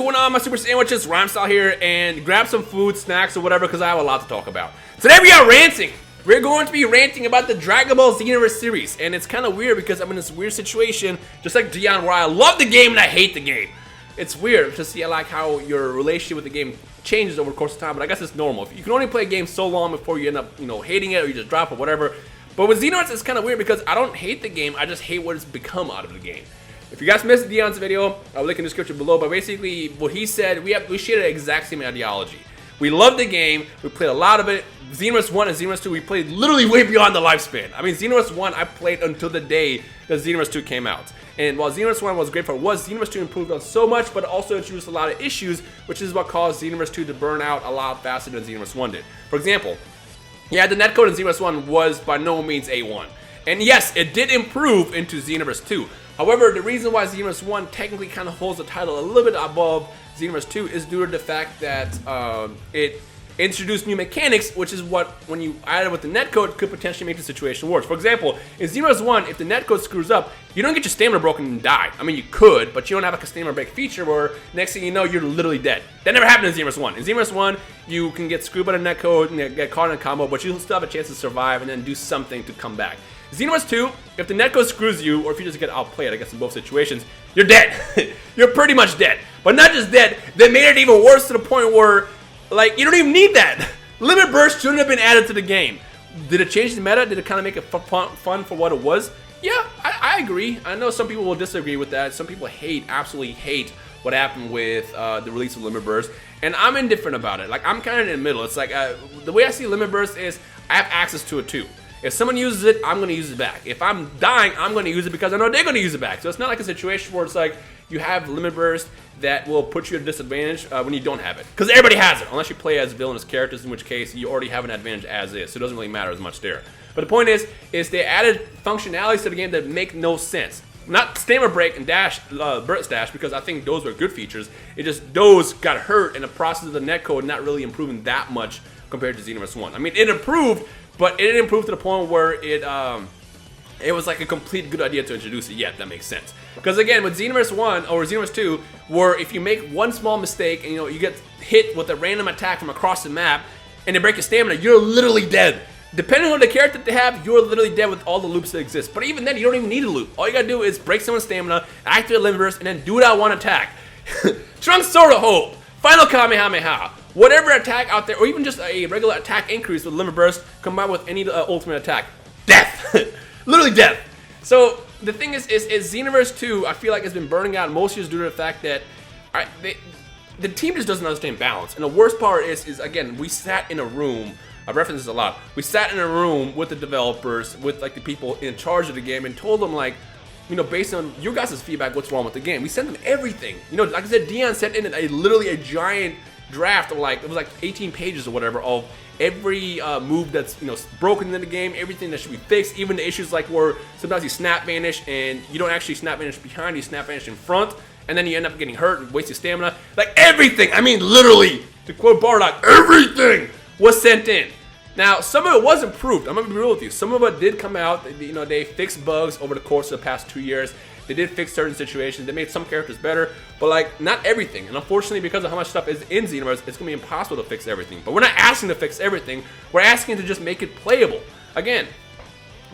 going on, my super sandwiches? Rhymestyle here, and grab some food, snacks, or whatever, because I have a lot to talk about. Today we are ranting. We're going to be ranting about the Dragon Ball Xenoverse series, and it's kind of weird because I'm in this weird situation, just like Dion, where I love the game and I hate the game. It's weird to see like how your relationship with the game changes over the course of time, but I guess it's normal. You can only play a game so long before you end up, hating it or you just drop it, whatever. But with Xenoverse, it's kind of weird because I don't hate the game, I just hate what it's become out of the game. If you guys missed Dion's video, I'll link in the description below, but basically what he said, we share the exact same ideology. We love the game, we played a lot of it. Xenoverse 1 and Xenoverse 2, we played literally way beyond the lifespan. I mean, Xenoverse 1, I played until the day that Xenoverse 2 came out. And while Xenoverse 1 was great for what it was, Xenoverse 2 improved on so much, but also introduced a lot of issues, which is what caused Xenoverse 2 to burn out a lot faster than Xenoverse 1 did. For example, yeah, the netcode in Xenoverse 1 was by no means A1. And yes, it did improve into Xenoverse 2. However, the reason why Xenoverse 1 technically kind of holds the title a little bit above Xenoverse 2 is due to the fact that it introduced new mechanics, which is what, when you add it with the netcode, could potentially make the situation worse. For example, in Xenoverse 1, if the netcode screws up, you don't get your stamina broken and die. I mean, you could, but you don't have like a stamina break feature where next thing you know, you're literally dead. That never happened in Xenoverse 1. In Xenoverse 1, you can get screwed by the netcode and get caught in a combo, but you'll still have a chance to survive and then do something to come back. Xenoverse 2, if the netcode screws you, or if you just get outplayed, I guess in both situations, you're dead. You're pretty much dead. But not just dead, they made it even worse to the point where, like, you don't even need that. Limit Burst shouldn't have been added to the game. Did it change the meta? Did it kind of make it fun for what it was? Yeah, I agree. I know some people will disagree with that. Some people absolutely hate what happened with the release of Limit Burst. And I'm indifferent about it. Like, I'm kind of in the middle. It's like, the way I see Limit Burst is I have access to it too. If someone uses it, I'm going to use it back. If I'm dying, I'm going to use it because I know they're going to use it back. So it's not like a situation where it's like you have Limit Burst that will put you at a disadvantage when you don't have it. Because everybody has it, unless you play as villainous characters, in which case you already have an advantage as is. So it doesn't really matter as much there. But the point is they added functionalities to the game that make no sense. Not stamina break and dash, burst dash, because I think those were good features. It just, those got hurt in the process of the netcode not really improving that much compared to Xenoverse 1. I mean, it improved, but it didn't improve to the point where it was like a complete good idea to introduce it yet. That makes sense. Because again, with Xenoverse 1 or Xenoverse 2, where if you make one small mistake and you get hit with a random attack from across the map and they break your stamina, you're literally dead. Depending on the character they have, you're literally dead with all the loops that exist. But even then, you don't even need a loop. All you gotta do is break someone's stamina, activate Limit Burst, and then do that one attack. Trunks Sword of Hope, Final Kamehameha, whatever attack out there, or even just a regular attack increase with Limit Burst combined with any ultimate attack. Death! Literally death! So, the thing is Xenoverse 2, I feel like has been burning out most years due to the fact that the team just doesn't understand balance. And the worst part is again, we sat in a room, I reference this a lot, we sat in a room with the developers, with like the people in charge of the game, and told them like, based on your guys' feedback, what's wrong with the game. We sent them everything. Like I said, Dion sent in literally a giant draft of it was like 18 pages or whatever of every move that's broken in the game, everything that should be fixed, even the issues like where sometimes you snap vanish and you don't actually snap vanish behind, you snap vanish in front, and then you end up getting hurt and waste your stamina. Like everything, I mean literally, to quote Bardock, everything was sent in. Now, some of it was improved. I'm gonna be real with you. Some of it did come out. They fixed bugs over the course of the past 2 years. They did fix certain situations. They made some characters better, but like not everything. And unfortunately, because of how much stuff is in Xenoverse, it's gonna be impossible to fix everything. But we're not asking to fix everything. We're asking to just make it playable. Again,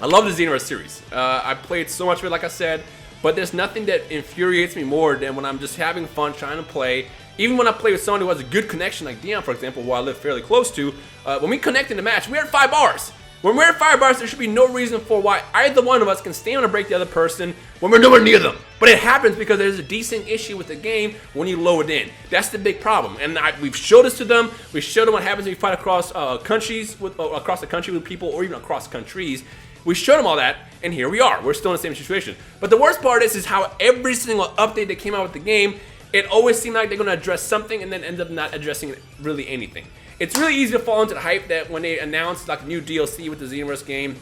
I love the Xenoverse series. I played so much of it, like I said, but there's nothing that infuriates me more than when I'm just having fun trying to play. Even when I play with someone who has a good connection, like Dion, for example, who I live fairly close to, when we connect in the match, we're at 5 bars. When we're at 5 bars, there should be no reason for why either one of us can stay on a break the other person when we're nowhere near them. But it happens because there's a decent issue with the game when you load in. That's the big problem. And we've showed this to them. We showed them what happens when you fight across countries, across the country with people, or even across countries. We showed them all that, and here we are. We're still in the same situation. But the worst part is how every single update that came out with the game, it always seemed like they're going to address something and then end up not addressing really anything. It's really easy to fall into the hype that when they announced like new DLC with the Xenoverse game,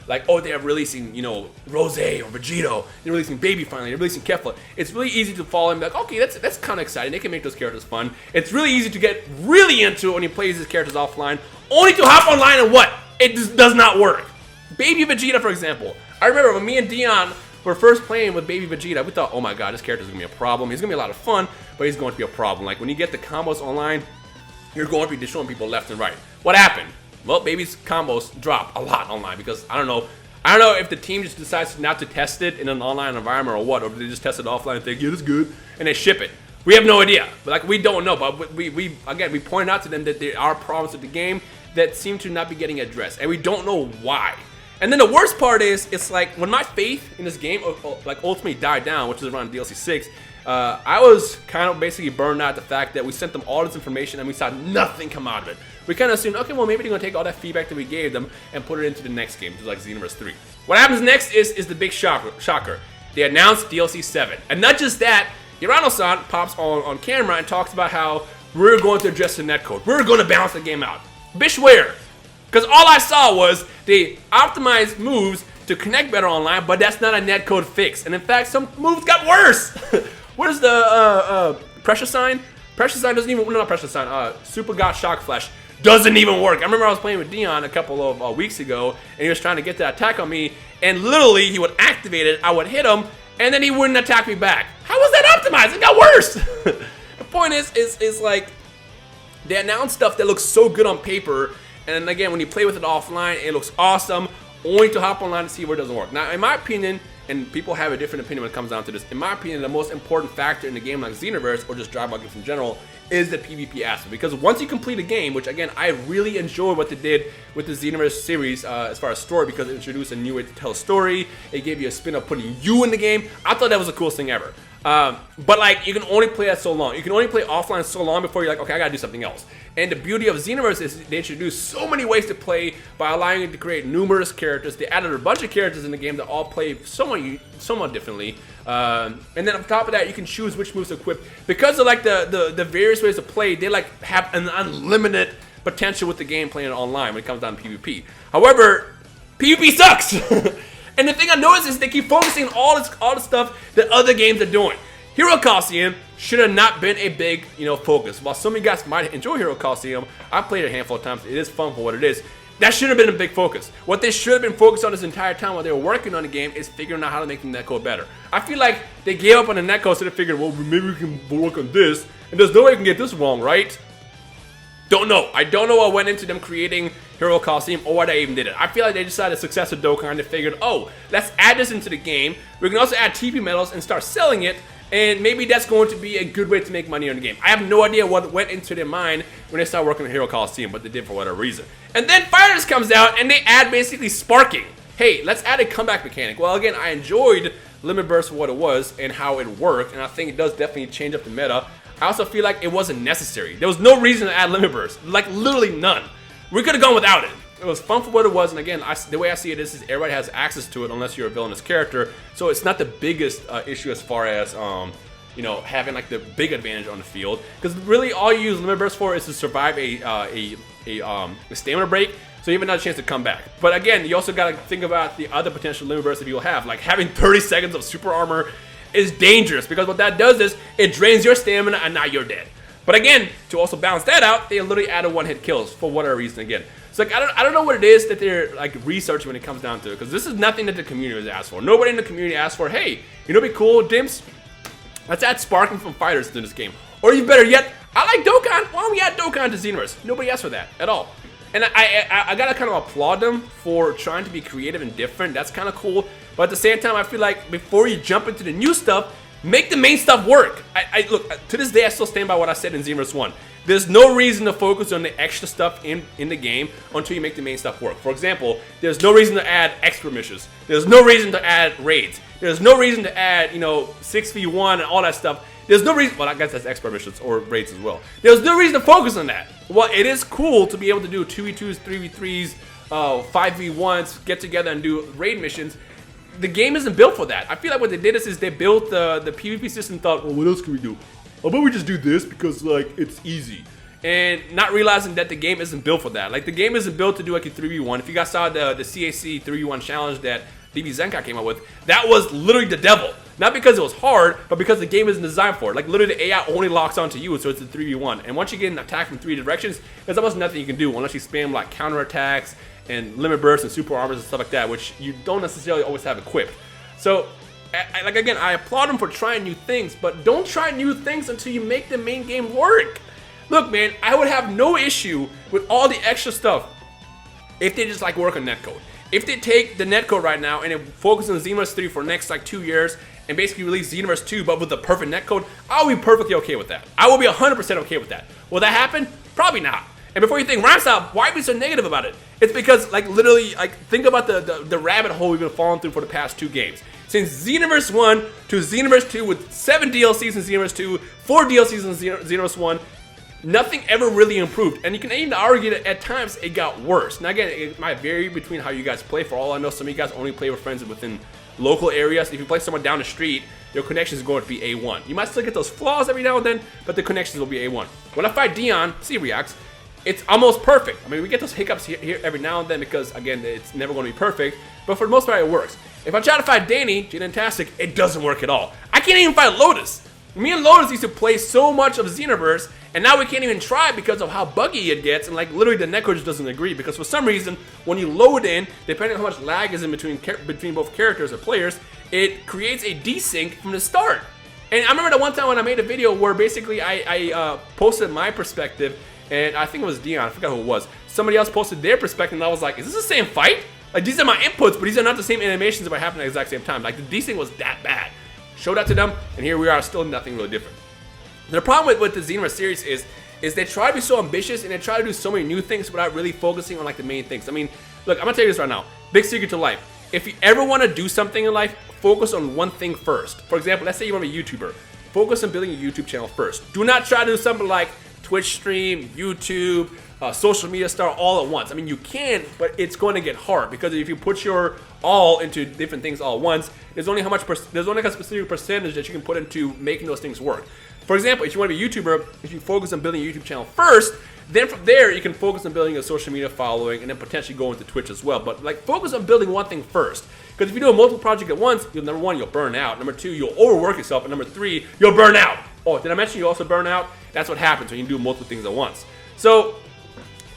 like, oh, they're releasing, Rose or Vegito, they're releasing Baby finally, they're releasing Kefla. It's really easy to fall in and be like, okay, that's kind of exciting. They can make those characters fun. It's really easy to get really into it when you play these characters offline, only to hop online and what? It just does not work. Baby Vegeta, for example. I remember when me and Dion we're first playing with Baby Vegeta, we thought, oh my god, this character's gonna be a problem. He's gonna be a lot of fun, but he's going to be a problem. Like when you get the combos online, you're going to be destroying people left and right. What happened? Well, Baby's combos drop a lot online because I don't know if the team just decides not to test it in an online environment or what, or if they just test it offline and think, yeah, it's good, and they ship it. We have no idea. Like, we don't know, but we pointed out to them that there are problems with the game that seem to not be getting addressed, and we don't know why. And then the worst part is, it's like, when my faith in this game, like, ultimately died down, which is around DLC 6, I was kind of basically burned out the fact that we sent them all this information and we saw nothing come out of it. We kind of assumed, okay, well, maybe they're going to take all that feedback that we gave them and put it into the next game, which is like Xenoverse 3. What happens next is the big shocker. They announced DLC 7. And not just that, Hirano-san pops on camera and talks about how we're going to address the netcode. We're going to balance the game out. Bish where? Because all I saw was they optimized moves to connect better online, but that's not a netcode fix. And in fact, some moves got worse. What is the pressure sign? Pressure sign doesn't even, not pressure sign, Super God Shock Flash doesn't even work. I remember I was playing with Dion a couple of weeks ago, and he was trying to get that attack on me, and literally he would activate it, I would hit him, and then he wouldn't attack me back. How was that optimized? It got worse. The point is like, they announced stuff that looks so good on paper, and then again, when you play with it offline, it looks awesome, only to hop online to see where it doesn't work. Now, in my opinion, and people have a different opinion when it comes down to this, in my opinion, the most important factor in a game like Xenoverse, or just Dragon Ball games in general, is the PvP aspect. Because once you complete a game, which again, I really enjoyed what they did with the Xenoverse series as far as story, because it introduced a new way to tell a story, it gave you a spin of putting you in the game. I thought that was the coolest thing ever. But like, you can only play that so long. You can only play offline so long before you're like, okay, I gotta do something else. And the beauty of Xenoverse is they introduced so many ways to play by allowing you to create numerous characters. They added a bunch of characters in the game that all play somewhat differently. And then on top of that, you can choose which moves to equip. Because of like the various ways to play, they like have an unlimited potential with the game playing online when it comes down to PvP. However, PvP sucks! And the thing I noticed is they keep focusing on all this stuff that other games are doing. Hero Coliseum should have not been a big, focus. While some of you guys might enjoy Hero Coliseum, I've played it a handful of times. It is fun for what it is. That should have been a big focus. What they should have been focused on this entire time while they were working on the game is figuring out how to make the netcode better. I feel like they gave up on the netcode, so they figured, well, maybe we can work on this, and there's no way we can get this wrong, right? Don't know. I don't know what went into them creating Hero Coliseum or why they even did it. I feel like they decided to success with Dokkan and they figured, oh, let's add this into the game. We can also add TP medals and start selling it, and maybe that's going to be a good way to make money on the game. I have no idea what went into their mind when they started working on Hero Coliseum, but they did for whatever reason. And then Fighters comes out and they add basically sparking. Hey, let's add a comeback mechanic. Well, again, I enjoyed Limit Burst for what it was and how it worked, and I think it does definitely change up the meta. I also feel like it wasn't necessary. There was no reason to add Limit Burst. Like, literally none. We could have gone without it. It was fun for what it was, and again, the way I see it is everybody has access to it unless you're a villainous character, so it's not the biggest issue as far as, having like the big advantage on the field. Because really all you use Limit Burst for is to survive a stamina break, so you have another chance to come back. But again, you also gotta think about the other potential Limit Bursts that you'll have. Like having 30 seconds of super armor is dangerous, because what that does is it drains your stamina and now you're dead. But again, to also balance that out, they literally added one-hit kills for whatever reason again. So like, I don't know what it is that they're like researching when it comes down to it, because this is nothing that the community has asked for. Nobody in the community asked for, hey, you know what'd be cool, Dimps? Let's add sparking from fighters to this game. Or even better yet, I like Dokkan. Why don't we add Dokkan to Xenoverse? Nobody asked for that at all. And I gotta kind of applaud them for trying to be creative and different. That's kind of cool. But at the same time, I feel like before you jump into the new stuff, make the main stuff work. Look, to this day, I still stand by what I said in Xenoverse 1. There's no reason to focus on the extra stuff in the game until you make the main stuff work. For example, there's no reason to add extra missions. There's no reason to add raids. There's no reason to add, 6v1 and all that stuff. There's no reason, well, I guess that's expert missions or raids as well. There's no reason to focus on that. Well, it is cool to be able to do 2v2s, 3v3s, 5v1s, get together and do raid missions. The game isn't built for that. I feel like what they did is they built the PvP system, thought, well, what else can we do? How about we just do this because, like, it's easy. And not realizing that the game isn't built for that. Like, the game isn't built to do, like, a 3v1. If you guys saw the CAC 3v1 challenge that DB Zenkai came up with, that was literally the devil. Not because it was hard, but because the game isn't designed for it. Like, literally, the AI only locks onto you, so it's a 3v1. And once you get an attack from 3 directions, there's almost nothing you can do unless you spam, like, counterattacks and limit bursts and super armors and stuff like that, which you don't necessarily always have equipped. So, like again, I applaud them for trying new things, but don't try new things until you make the main game work. Look, man, I would have no issue with all the extra stuff if they just like work on netcode. If they take the netcode right now and focus on Xenoverse 3 for the next like 2 years and basically release Xenoverse 2 but with the perfect netcode, I'll be perfectly okay with that. I will be 100% okay with that. Will that happen? Probably not. And before you think, Rhymestyle, why be so negative about it? It's because, like, literally, like, think about the rabbit hole we've been falling through for the past 2 games. Since Xenoverse 1 to Xenoverse 2 with 7 DLCs in Xenoverse 2, 4 DLCs in Xenoverse 1, nothing ever really improved. And you can even argue that at times it got worse. Now, again, it might vary between how you guys play. For all I know, some of you guys only play with friends within local areas. If you play someone down the street, your connection is going to be A1. You might still get those flaws every now and then, but the connections will be A1. When I fight Dion, see reacts, it's almost perfect. I mean, we get those hiccups here every now and then because, again, it's never going to be perfect. But for the most part, it works. If I try to fight Danny, Jadentastic, it doesn't work at all. I can't even fight Lotus. Me and Lotus used to play so much of Xenoverse, and now we can't even try because of how buggy it gets, and like literally the netcode just doesn't agree. Because for some reason, when you load in, depending on how much lag is in between both characters or players, it creates a desync from the start. And I remember the one time when I made a video where basically I posted my perspective. And I think it was Dion, I forgot who it was. Somebody else posted their perspective, and I was like, is this the same fight? Like, these are my inputs, but these are not the same animations that were happening at the exact same time. Like, the desync was that bad. Showed that to them, and here we are, still nothing really different. The problem with the Xenoverse series is they try to be so ambitious, and they try to do so many new things without really focusing on, like, the main things. I mean, look, I'm gonna tell you this right now. Big secret to life. If you ever want to do something in life, focus on one thing first. For example, let's say you want to be a YouTuber. Focus on building a YouTube channel first. Do not try to do something like Twitch stream, YouTube, social media star all at once. I mean, you can, but it's going to get hard because if you put your all into different things all at once, there's only there's only a specific percentage that you can put into making those things work. For example, if you want to be a YouTuber, if you focus on building a YouTube channel first, then from there you can focus on building a social media following and then potentially go into Twitch as well. But like, focus on building one thing first. Because if you do a multiple project at once, number 1, you'll burn out. Number 2, you'll overwork yourself. And number 3, you'll burn out. Oh, did I mention you also burn out? That's what happens when you do multiple things at once. So,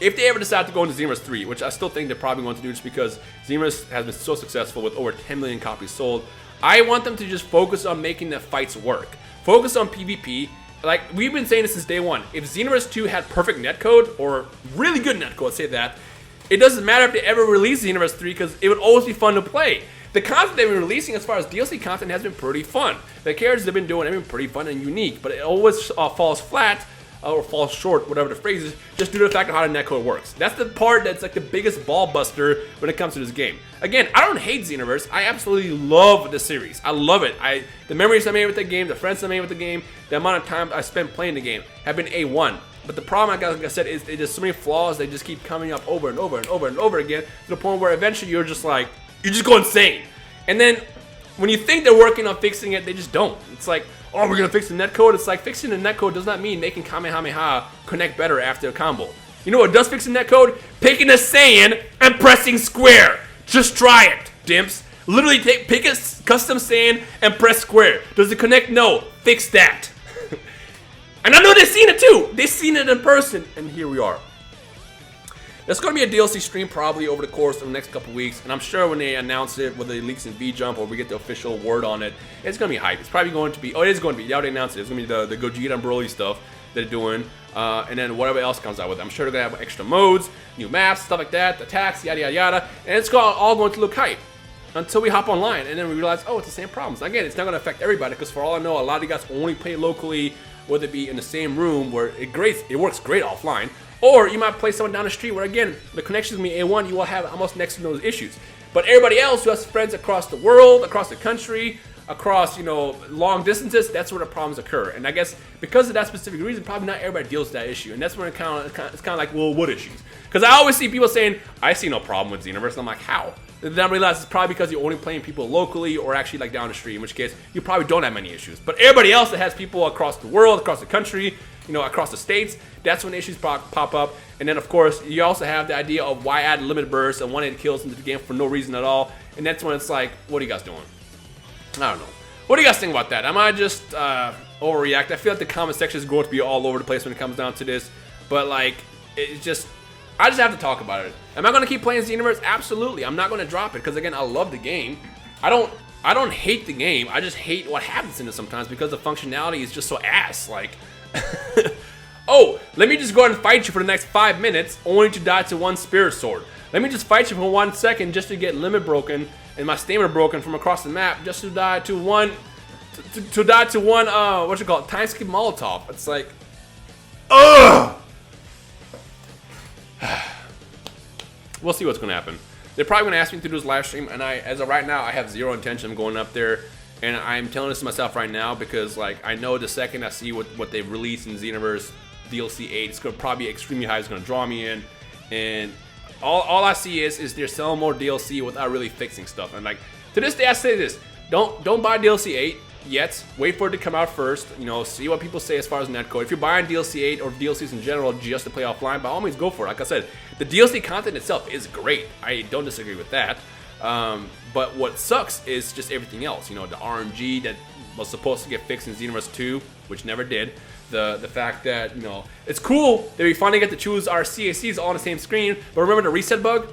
if they ever decide to go into Xenoverse 3, which I still think they're probably going to do just because Xenoverse has been so successful with over 10 million copies sold, I want them to just focus on making the fights work. Focus on PvP. Like, we've been saying this since day one. If Xenoverse 2 had perfect netcode, or really good netcode, say that, it doesn't matter if they ever release Xenoverse 3 because it would always be fun to play. The content they've been releasing as far as DLC content has been pretty fun. The characters they've been doing have been pretty fun and unique, but it always falls flat or falls short, whatever the phrase is, just due to the fact of how the netcode works. That's the part that's like the biggest ball buster when it comes to this game. Again, I don't hate Xenoverse. I absolutely love the series. I love it. The memories I made with the game, the friends I made with the game, the amount of time I spent playing the game have been A1. But the problem, like I said, is there's so many flaws. They just keep coming up over and over and over and over again to the point where eventually you're just like, you just go insane. And then when you think they're working on fixing it, they just don't. It's like, oh, we're going to fix the netcode. It's like fixing the netcode does not mean making Kamehameha connect better after a combo. You know what does fix the netcode? Picking a Saiyan and pressing square. Just try it, dimps. Literally pick a custom Saiyan and press square. Does it connect? No. Fix that. And I know they've seen it too. They've seen it in person. And here we are. There's going to be a DLC stream probably over the course of the next couple weeks, and I'm sure when they announce it, whether it leaks in V-Jump or we get the official word on it, it's going to be hype. It's probably going to be, it is going to be, they already announced it, it's going to be the Gogeta and Broly stuff they're doing, and then whatever else comes out with it. I'm sure they're going to have extra modes, new maps, stuff like that, attacks, yada yada yada, and it's all going to look hype until we hop online, and then we realize, oh, it's the same problems. Again, it's not going to affect everybody, because for all I know, a lot of you guys only play locally, whether it be in the same room where it works great offline, or you might play someone down the street where, again, the connection's going to be A1, you will have almost next to no issues. But everybody else who has friends across the world, across the country, across, long distances, that's where the problems occur. And I guess because of that specific reason, probably not everybody deals with that issue. And that's when it's kind of like, well, what issues? Because I always see people saying, I see no problem with Xenoverse. And I'm like, how? And then I realize it's probably because you're only playing people locally or actually like down the street, in which case you probably don't have many issues. But everybody else that has people across the world, across the country, across the states, that's when issues pop up. And then, of course, you also have the idea of why add limit bursts and one-hit kills into the game for no reason at all. And that's when it's like, what are you guys doing? I don't know. What do you guys think about that? Am I just overreact? I feel like the comment section is going to be all over the place when it comes down to this. But, like, I just have to talk about it. Am I going to keep playing Xenoverse? Absolutely. I'm not going to drop it because, again, I love the game. I don't I don't hate the game. I just hate what happens in it sometimes because the functionality is just so ass. Like, oh, let me just go ahead and fight you for the next 5 minutes, only to die to one spirit sword. Let me just fight you for 1 second just to get limit broken and my stamina broken from across the map, just to die to one, what you call it, time skip Molotov. It's like, ugh. We'll see what's gonna happen. They're probably gonna ask me to do this live stream, and as of right now, I have zero intention of going up there. And I'm telling this to myself right now because, like, I know the second I see what they've released in Xenoverse DLC 8, it's gonna probably be extremely high. It's gonna draw me in, and all I see is they're selling more DLC without really fixing stuff. And like, to this day, I say this: don't buy DLC 8 yet. Wait for it to come out first. You know, see what people say as far as netcode. If you're buying DLC 8 or DLCs in general just to play offline, by all means go for it. Like I said, the DLC content itself is great. I don't disagree with that. But what sucks is just everything else. You know, the RNG that was supposed to get fixed in Xenoverse 2, which never did. The fact that, you know, it's cool that we finally get to choose our CACs all on the same screen, but remember the reset bug?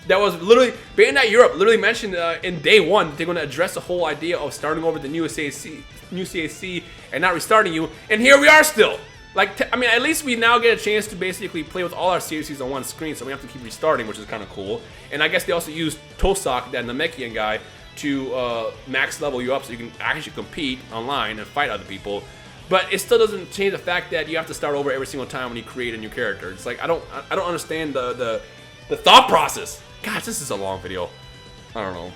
That was literally, Bandai Europe literally mentioned in day 1 that they're going to address the whole idea of starting over the new CAC and not restarting you, and here we are still. Like, I mean, at least we now get a chance to basically play with all our CACs on one screen, so we have to keep restarting, which is kind of cool. And I guess they also used Tosak, that Namekian guy, to max level you up so you can actually compete online and fight other people. But it still doesn't change the fact that you have to start over every single time when you create a new character. It's like, I don't understand the thought process. Gosh, this is a long video. I don't know.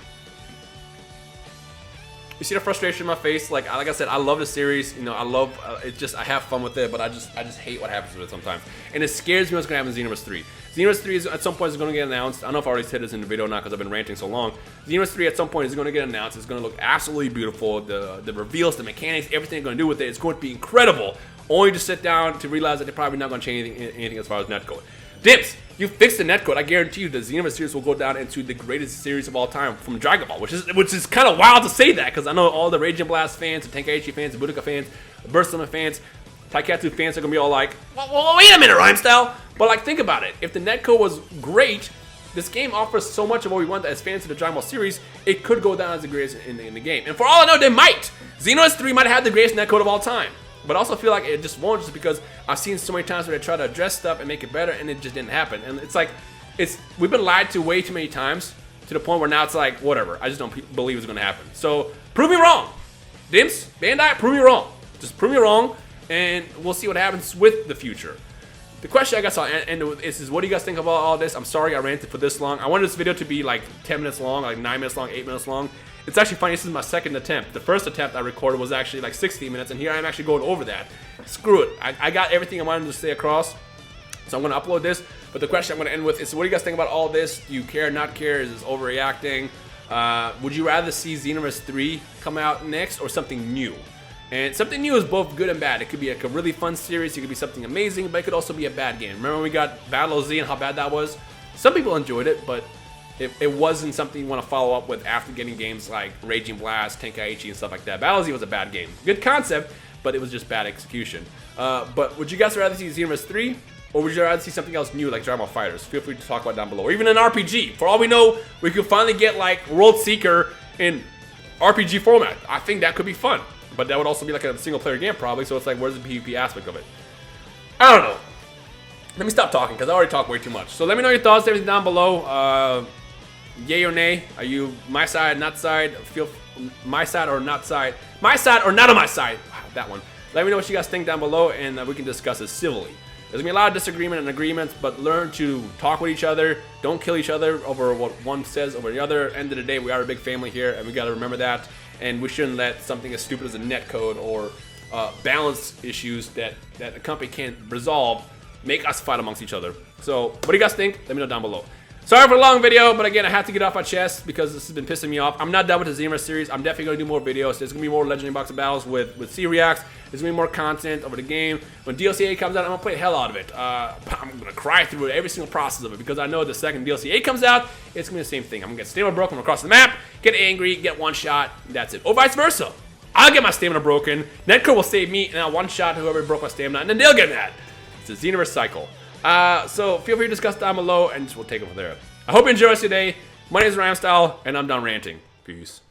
You see the frustration in my face? Like I said, I love the series. You know, I love it's just, I have fun with it, but I just hate what happens with it sometimes. And it scares me what's gonna happen in Xenoverse 3. Xenoverse 3 is at some point is gonna get announced. I don't know if I already said this in the video or not because I've been ranting so long. Xenoverse 3 at some point is gonna get announced. It's gonna look absolutely beautiful. The reveals, the mechanics, everything they're gonna do with it, it's going to be incredible. Only to sit down to realize that they're probably not gonna change anything as far as netcode. Dips, you fix the netcode, I guarantee you the Xenoverse series will go down into the greatest series of all time from Dragon Ball, which is kind of wild to say that because I know all the Raging Blast fans, the Tenkaichi fans, the Budoka fans, the Burst Summon fans, Taikatsu fans are gonna be all like, well, wait a minute, Rhymestyle. But like, think about it. If the netcode was great, this game offers so much of what we want as fans of the Dragon Ball series, it could go down as the greatest in the game. And for all I know, they might. Xenoverse 3 might have the greatest netcode of all time. But I also feel like it just won't, just because I've seen so many times where they try to address stuff and make it better, and it just didn't happen. And it's like, we've been lied to way too many times to the point where now it's like, whatever. I just don't believe it's going to happen. So prove me wrong, Dims, Bandai. Prove me wrong. Just prove me wrong, and we'll see what happens with the future. The question I guess I'll end with is what do you guys think about all this? I'm sorry I ranted for this long. I wanted this video to be like 10 minutes long, like 9 minutes long, 8 minutes long. It's actually funny, this is my second attempt. The first attempt I recorded was actually like 60 minutes, and here I am actually going over that. Screw it. I got everything I wanted to say across, so I'm going to upload this. But the question I'm going to end with is, what do you guys think about all this? Do you care, not care? Is this overreacting? Would you rather see Xenoverse 3 come out next or something new? And something new is both good and bad. It could be like a really fun series, it could be something amazing, but it could also be a bad game. Remember when we got Battle of Z and how bad that was? Some people enjoyed it, but it wasn't something you want to follow up with after getting games like Raging Blast, Tenkaichi, and stuff like that. Battle Z was a bad game. Good concept, but it was just bad execution. But would you guys rather see Xenoverse 3, or would you rather see something else new like Dragon Ball FighterZ? Feel free to talk about it down below. Or even an RPG. For all we know, we could finally get like World Seeker in RPG format. I think that could be fun. But that would also be like a single player game probably, so it's like, where's the PvP aspect of it? I don't know. Let me stop talking because I already talked way too much. So let me know your thoughts, everything down below. Yay or nay? Are you my side, not side? Feel my side or not side? My side or not on my side? Wow, that one. Let me know what you guys think down below, and we can discuss it civilly. There's gonna be a lot of disagreement and agreements, but learn to talk with each other. Don't kill each other over what one says over the other. End of the day, we are a big family here, and we gotta remember that. And we shouldn't let something as stupid as a netcode or balance issues that a company can't resolve make us fight amongst each other. So, what do you guys think? Let me know down below. Sorry for a long video, but again, I had to get off my chest because this has been pissing me off. I'm not done with the Xenoverse series. I'm definitely going to do more videos. There's going to be more Legendary Box of Battles with C-Reacts. There's going to be more content over the game. When DLC 8 comes out, I'm going to play the hell out of it. I'm going to cry through every single process of it because I know the second DLC 8 comes out, it's going to be the same thing. I'm going to get stamina broken across the map, get angry, get one shot, that's it. Or vice versa. I'll get my stamina broken, Netcode will save me, and I'll one shot whoever broke my stamina, and then they'll get mad. It's a Xenoverse cycle. So feel free to discuss down below, and we'll take it from there. I hope you enjoy us today. My name is Rhymestyle, and I'm done ranting. Peace.